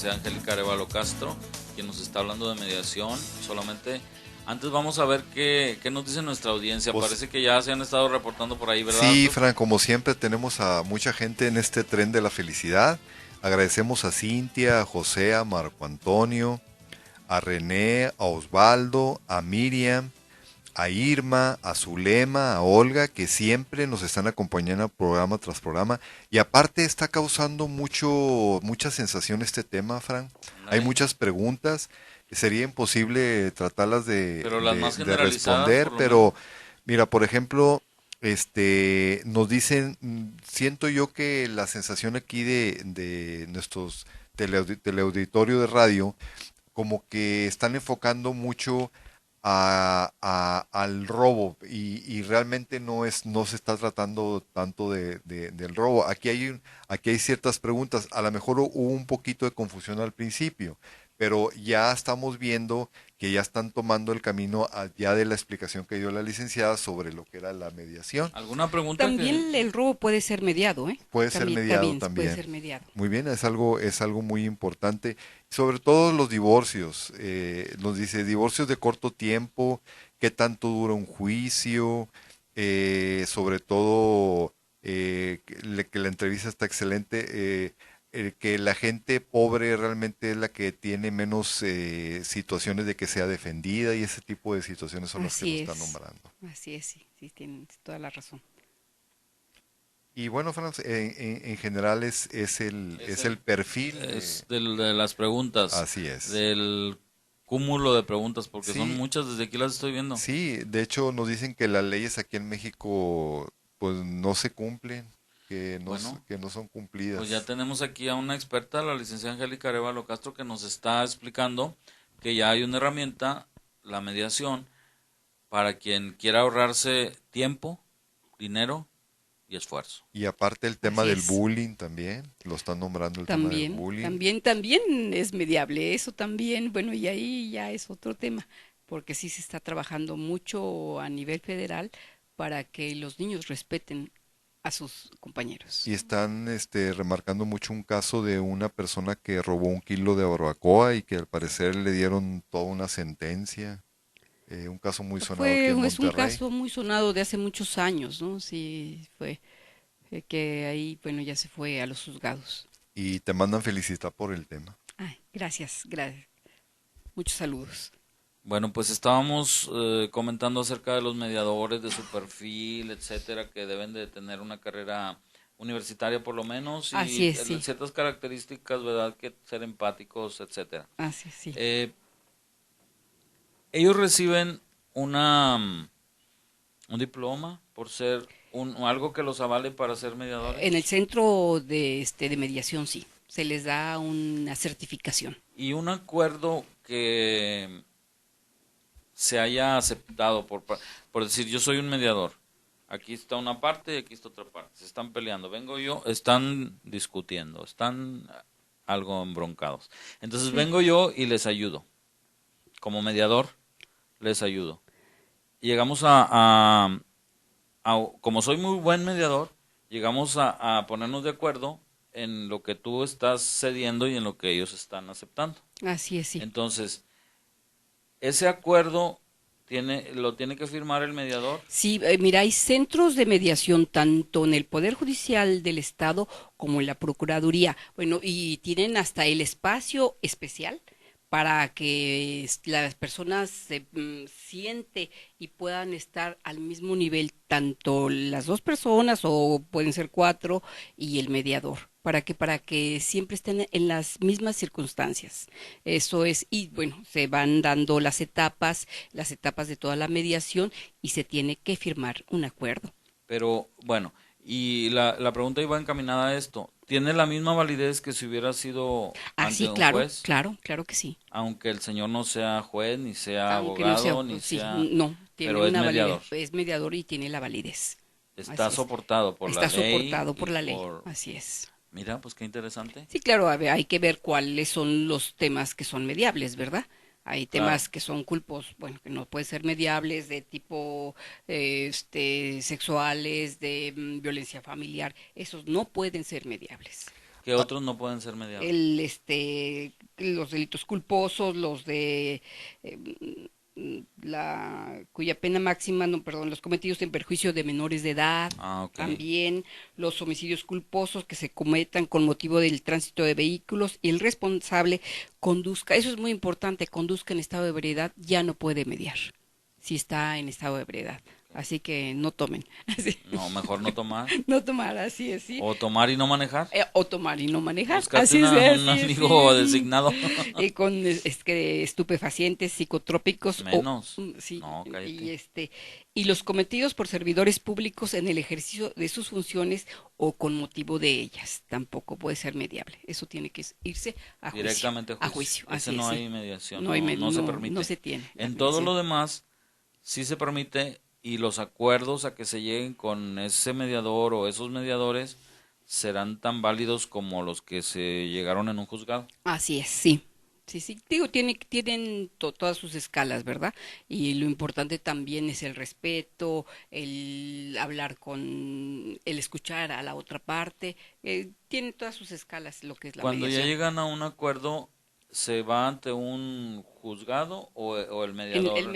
licenciada Angélica Arévalo Castro, quien nos está hablando de mediación. Solamente antes vamos a ver qué nos dice nuestra audiencia. Pues, parece que ya se han estado reportando por ahí, ¿verdad? Sí, Arturo? Fran, como siempre tenemos a mucha gente en este tren de la felicidad. Agradecemos a Cintia, a José, a Marco Antonio, a René, a Osvaldo, a Miriam, a Irma, a Zulema, a Olga, que siempre nos están acompañando programa tras programa. Y aparte está causando mucha sensación este tema, Fran. Hay muchas preguntas. Sería imposible tratarlas Pero las más de generalizadas, responder, por lo pero menos. mira, por ejemplo, nos dicen, siento yo que la sensación aquí de nuestros teleauditorio de radio, como que están enfocando mucho al robo y realmente no se está tratando tanto del robo. Aquí hay ciertas preguntas, a lo mejor hubo un poquito de confusión al principio, pero ya estamos viendo que ya están tomando el camino ya de la explicación que dio la licenciada sobre lo que era la mediación. ¿Alguna pregunta? También el robo puede ser mediado, ¿eh? Puede ser mediado también. Puede ser mediado. Muy bien, es algo muy importante. Sobre todo los divorcios. Nos dice divorcios de corto tiempo, qué tanto dura un juicio, sobre todo que la entrevista está excelente. Que la gente pobre realmente es la que tiene menos situaciones de que sea defendida y ese tipo de situaciones son las que nos están nombrando. Así es, sí, tienen toda la razón. Y bueno, Franz, en general es el perfil. Es de las preguntas. Así es. Del cúmulo de preguntas, porque Sí. son muchas, desde aquí las estoy viendo. Sí, de hecho nos dicen que las leyes aquí en México pues no se cumplen. Que no son cumplidas. Pues ya tenemos aquí a una experta, la licenciada Angélica Arévalo Castro, que nos está explicando que ya hay una herramienta, la mediación, para quien quiera ahorrarse tiempo, dinero y esfuerzo. Y aparte el tema Así del es. bullying también, lo están nombrando el tema del bullying. También es mediable, eso también, bueno, y ahí ya es otro tema, porque sí se está trabajando mucho a nivel federal para que los niños respeten a sus compañeros. Y están remarcando mucho un caso de una persona que robó 1 kilo de barbacoa y que al parecer le dieron toda una sentencia. Un caso muy sonado aquí en Es un Monterrey. caso muy sonado de hace muchos años, ¿no? Sí, fue que ahí, bueno, ya se fue a los juzgados. Y te mandan felicitar por el tema. Ay, gracias. Muchos saludos. Bueno, pues estábamos comentando acerca de los mediadores, de su perfil, etcétera, que deben de tener una carrera universitaria por lo menos y Así es, sí. ciertas características, ¿verdad? Que ser empáticos, etcétera. Así es, sí. Ellos reciben un diploma por ser algo que los avale para ser mediadores. En el centro de mediación, sí, se les da una certificación. Y un acuerdo que se haya aceptado por decir, yo soy un mediador, aquí está una parte y aquí está otra parte, se están peleando, vengo yo, están discutiendo, están algo embroncados, entonces Sí. vengo yo y les ayudo, como mediador les ayudo, y llegamos a como soy muy buen mediador, llegamos a ponernos de acuerdo en lo que tú estás cediendo y en lo que ellos están aceptando. Así es, sí. Entonces, ese acuerdo lo tiene que firmar el mediador. Sí, mira, hay centros de mediación tanto en el Poder Judicial del Estado como en la Procuraduría. Bueno, y tienen hasta el espacio especial para que las personas se siente y puedan estar al mismo nivel, tanto las dos personas o pueden ser 4 y el mediador. Para que siempre estén en las mismas circunstancias. Eso es, y bueno, se van dando las etapas de toda la mediación y se tiene que firmar un acuerdo. Pero, bueno, y la pregunta iba encaminada a esto. ¿Tiene la misma validez que si hubiera sido ante sí, un claro, juez? claro que sí. Aunque el señor no sea juez, ni sea Aunque abogado, no sea, ni sí, sea... no, tiene pero es una mediador. validez, es mediador y tiene la validez. Está Así es. soportado por la ley. Está soportado por y la ley, así es. Mira, pues qué interesante. Sí, claro, hay que ver cuáles son los temas que son mediables, ¿verdad? Hay temas que son culpos, bueno, que no pueden ser mediables, de tipo sexuales, de violencia familiar, esos no pueden ser mediables. ¿Qué otros no pueden ser mediados? Los delitos culposos, los de cuya pena máxima, los cometidos en perjuicio de menores de edad, también los homicidios culposos que se cometan con motivo del tránsito de vehículos, y el responsable conduzca, eso es muy importante, conduzca en estado de ebriedad, ya no puede mediar si está en estado de ebriedad. Así que no tomen. No, mejor no tomar. No tomar, así es, sí. O tomar y no manejar. O tomar y no manejar. Buscate así un amigo designado. Con estupefacientes, psicotrópicos. Menos. Sí. No, cállate. Y los cometidos por servidores públicos en el ejercicio de sus funciones o con motivo de ellas. Tampoco puede ser mediable. Eso tiene que irse a juicio. Directamente a juicio. Ese así no es, hay mediación. No se permite. No se tiene. En todo lo demás, sí se permite. Y los acuerdos a que se lleguen con ese mediador o esos mediadores serán tan válidos como los que se llegaron en un juzgado. Así es, sí. Sí. Digo, tienen todas sus escalas, ¿verdad? Y lo importante también es el respeto, el hablar el escuchar a la otra parte. Tiene todas sus escalas lo que es la mediación. Cuando ya llegan a un acuerdo, ¿se va ante un juzgado o el mediador? El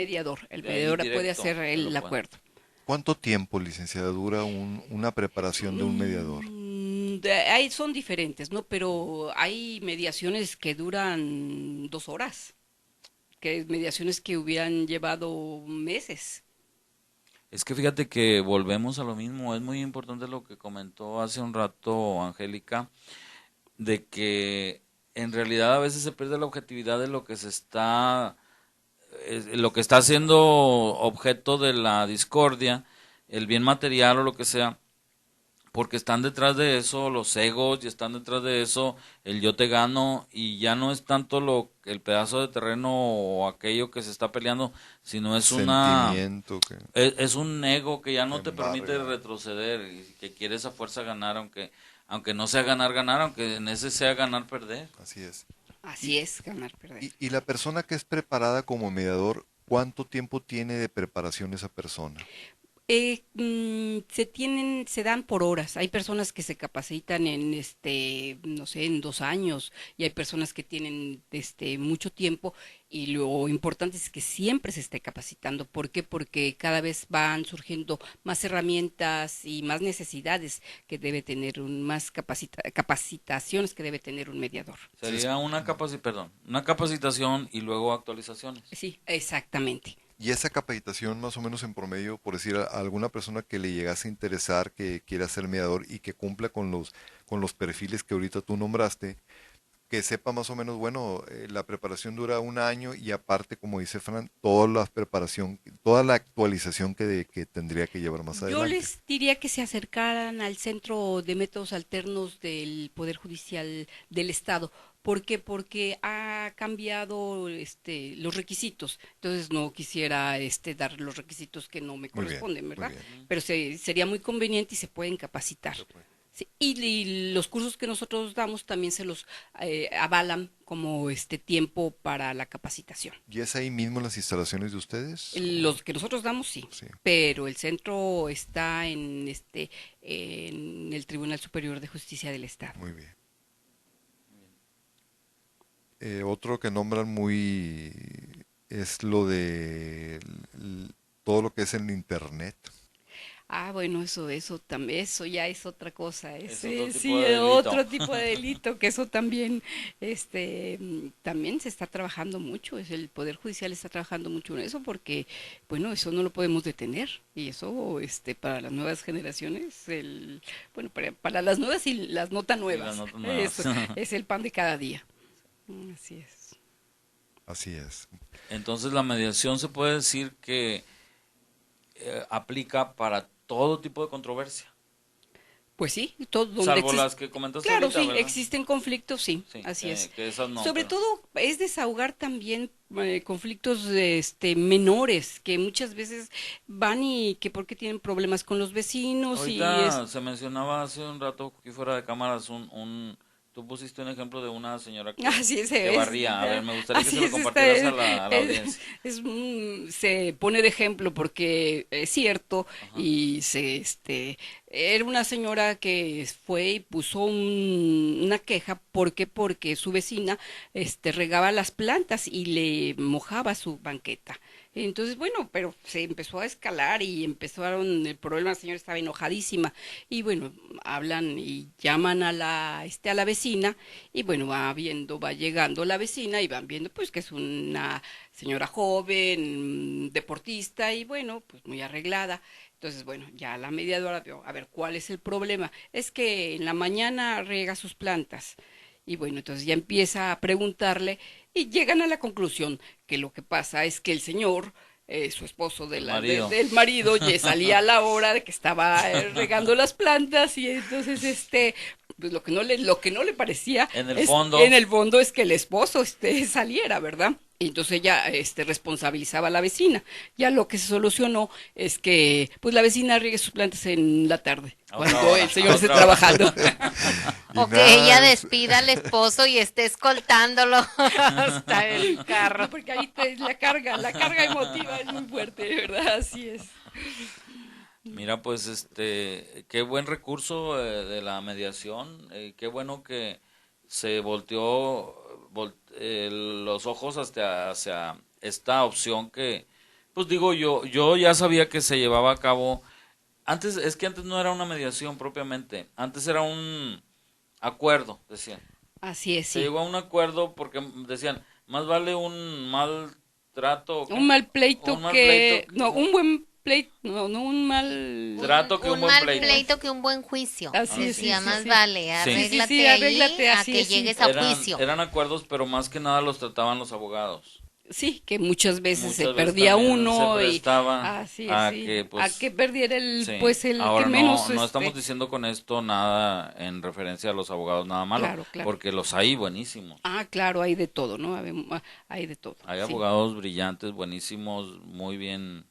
mediador puede hacer el acuerdo. ¿Cuánto tiempo, licenciada, dura una preparación de un mediador? Son diferentes, ¿no? Pero hay mediaciones que duran 2 horas, mediaciones que hubieran llevado meses. Es que fíjate que volvemos a lo mismo, es muy importante lo que comentó hace un rato Angélica, de que en realidad a veces se pierde la objetividad de lo que está siendo objeto de la discordia, el bien material o lo que sea, porque están detrás de eso los egos y están detrás de eso el yo te gano, y ya no es tanto el pedazo de terreno o aquello que se está peleando, sino es es un ego que ya no te permite retroceder y que quieres a fuerza ganar, aunque no sea ganar, aunque en ese sea ganar-perder. Así es. Así es, ganar-perder. Y la persona que es preparada como mediador, ¿cuánto tiempo tiene de preparación esa persona? Se dan por horas. Hay personas que se capacitan en no sé, en 2 años, y hay personas que tienen mucho tiempo, y lo importante es que siempre se esté capacitando. ¿Por qué? Porque cada vez van surgiendo más herramientas y más necesidades que debe tener más capacitaciones que debe tener un mediador. Sería una capacitación y luego actualizaciones. Sí, exactamente. Y esa capacitación, más o menos en promedio, por decir, a alguna persona que le llegase a interesar, que quiera ser mediador y que cumpla con los perfiles que ahorita tú nombraste, que sepa más o menos, bueno, la preparación dura 1 año, y aparte, como dice Fran, toda la actualización que tendría que llevar más adelante. Yo les diría que se acercaran al Centro de Métodos Alternos del Poder Judicial del Estado. ¿Por qué? Porque ha cambiado los requisitos. Entonces no quisiera dar los requisitos que no me corresponden, ¿verdad? Pero sería muy conveniente y se pueden capacitar. Sí, y los cursos que nosotros damos también se los avalan como tiempo para la capacitación. ¿Y es ahí mismo en las instalaciones de ustedes? Los que nosotros damos, sí. Pero el centro está en el Tribunal Superior de Justicia del Estado. Muy bien. Otro que nombran muy es lo de todo lo que es en internet. Bueno, eso también, eso ya es otra cosa, otro tipo de delito, que eso también, también se está trabajando mucho, el Poder Judicial está trabajando mucho en eso, porque, bueno, eso no lo podemos detener, y eso, para las nuevas generaciones, para las nuevas y las no tan nuevas, eso es el pan de cada día. Así es. Así es. Entonces la mediación se puede decir que aplica para todo tipo de controversia. Pues sí, salvo las que comentaste. Claro, ahorita, sí, ¿verdad? Existen conflictos, sí, así es. Que esas no, Sobre todo es desahogar también conflictos menores, que muchas veces van y que porque tienen problemas con los vecinos. Ahorita se mencionaba hace un rato aquí fuera de cámaras Tú pusiste un ejemplo de una señora que, así es, que barría. A ver, me gustaría que se lo es, compartieras a la audiencia. Se pone de ejemplo porque es cierto. Ajá. Y era una señora que fue y puso una queja porque su vecina regaba las plantas y le mojaba su banqueta. Entonces, bueno, pero se empezó a escalar y el problema, la señora estaba enojadísima y bueno, hablan y llaman a la vecina y bueno, va llegando la vecina y van viendo pues que es una señora joven, deportista y bueno, pues muy arreglada. Entonces, bueno, ya la mediadora vio, a ver, ¿cuál es el problema? Es que en la mañana riega sus plantas. Y bueno, entonces ya empieza a preguntarle y llegan a la conclusión que lo que pasa es que el señor, su esposo del marido, ya salía a la hora de que estaba regando las plantas y entonces pues lo que no le parecía en el fondo es que el esposo saliera, ¿verdad? Y entonces ella responsabilizaba a la vecina. Ya lo que se solucionó es que pues la vecina riegue sus plantas en la tarde, cuando el señor esté trabajando. O que ella despida al esposo y esté escoltándolo hasta el carro. No, porque ahí la carga emotiva es muy fuerte, ¿verdad? Así es. Mira, pues qué buen recurso de la mediación, qué bueno que se volteó los ojos hacia esta opción que, pues digo yo ya sabía que se llevaba a cabo. Antes no era una mediación propiamente, antes era un acuerdo, decían. Así es, sí. Se llegó a un acuerdo porque decían, más vale un mal trato. Un mal pleito no, un buen pleito, no un mal trato que un buen pleito. Pleito que un buen juicio. Así es, sí, más vale, arréglate, sí, arréglate a que llegues a juicio. Eran acuerdos, pero más que nada los trataban los abogados. Sí, que muchas veces se perdía uno se prestaba a que perdiera el Ahora, que menos. No estamos diciendo con esto nada en referencia a los abogados, nada malo, claro. Porque los hay buenísimos. Claro, hay de todo, ¿no? Hay de todo. Hay abogados brillantes, buenísimos, muy bien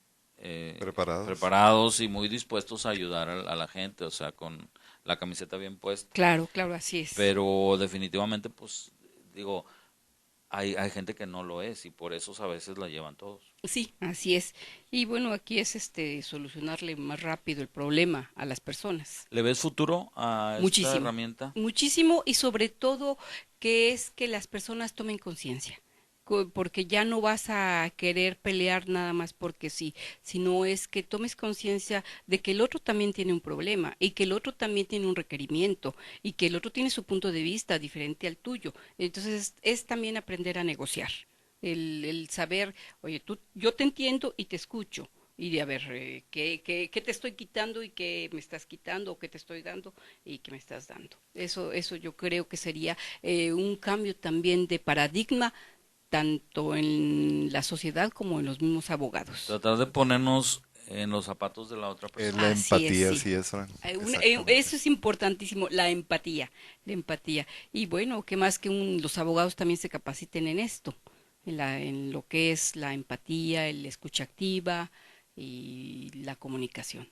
preparados y muy dispuestos a ayudar a la gente, o sea, con la camiseta bien puesta. Claro, así es. Pero definitivamente, pues, digo, hay gente que no lo es y por eso a veces la llevan todos. Sí, así es. Y bueno, aquí es solucionarle más rápido el problema a las personas. ¿Le ves futuro a esta herramienta? Muchísimo, y sobre todo que las personas tomen conciencia, porque ya no vas a querer pelear nada más porque sí, sino es que tomes conciencia de que el otro también tiene un problema y que el otro también tiene un requerimiento y que el otro tiene su punto de vista diferente al tuyo. Entonces es también aprender a negociar, el saber, oye, yo te entiendo y te escucho. Y de a ver, ¿qué te estoy quitando y qué me estás quitando, o qué te estoy dando y qué me estás dando? Eso yo creo que sería un cambio también de paradigma, tanto en la sociedad como en los mismos abogados. Tratar de ponernos en los zapatos de la otra persona. La empatía, sí es. Eso es importantísimo, la empatía. Y bueno, que más que los abogados también se capaciten en esto, en lo que es la empatía, el escucha activa y la comunicación.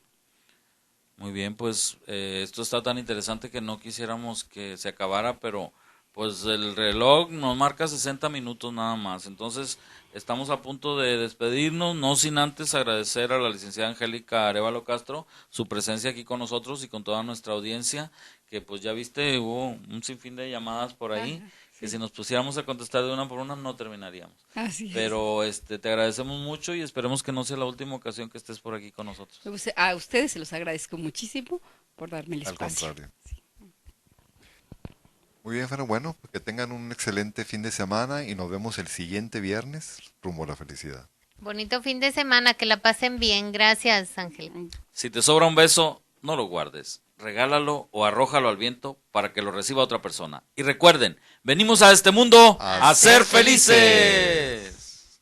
Muy bien, pues esto está tan interesante que no quisiéramos que se acabara, pero pues el reloj nos marca 60 minutos nada más. Entonces estamos a punto de despedirnos, no sin antes agradecer a la licenciada Angélica Arévalo Castro su presencia aquí con nosotros y con toda nuestra audiencia, que pues ya viste, hubo un sinfín de llamadas por ahí. Ajá. Que si nos pusiéramos a contestar de una por una no terminaríamos. Así es. Pero te agradecemos mucho y esperemos que no sea la última ocasión que estés por aquí con nosotros. A ustedes se los agradezco muchísimo por darme el espacio. Al contrario. Sí. Muy bien, Fernando. Bueno, que tengan un excelente fin de semana y nos vemos el siguiente viernes rumbo a la felicidad. Bonito fin de semana, que la pasen bien. Gracias, Ángel. Si te sobra un beso, no lo guardes. Regálalo o arrójalo al viento para que lo reciba otra persona. Y recuerden, venimos a este mundo a ser felices.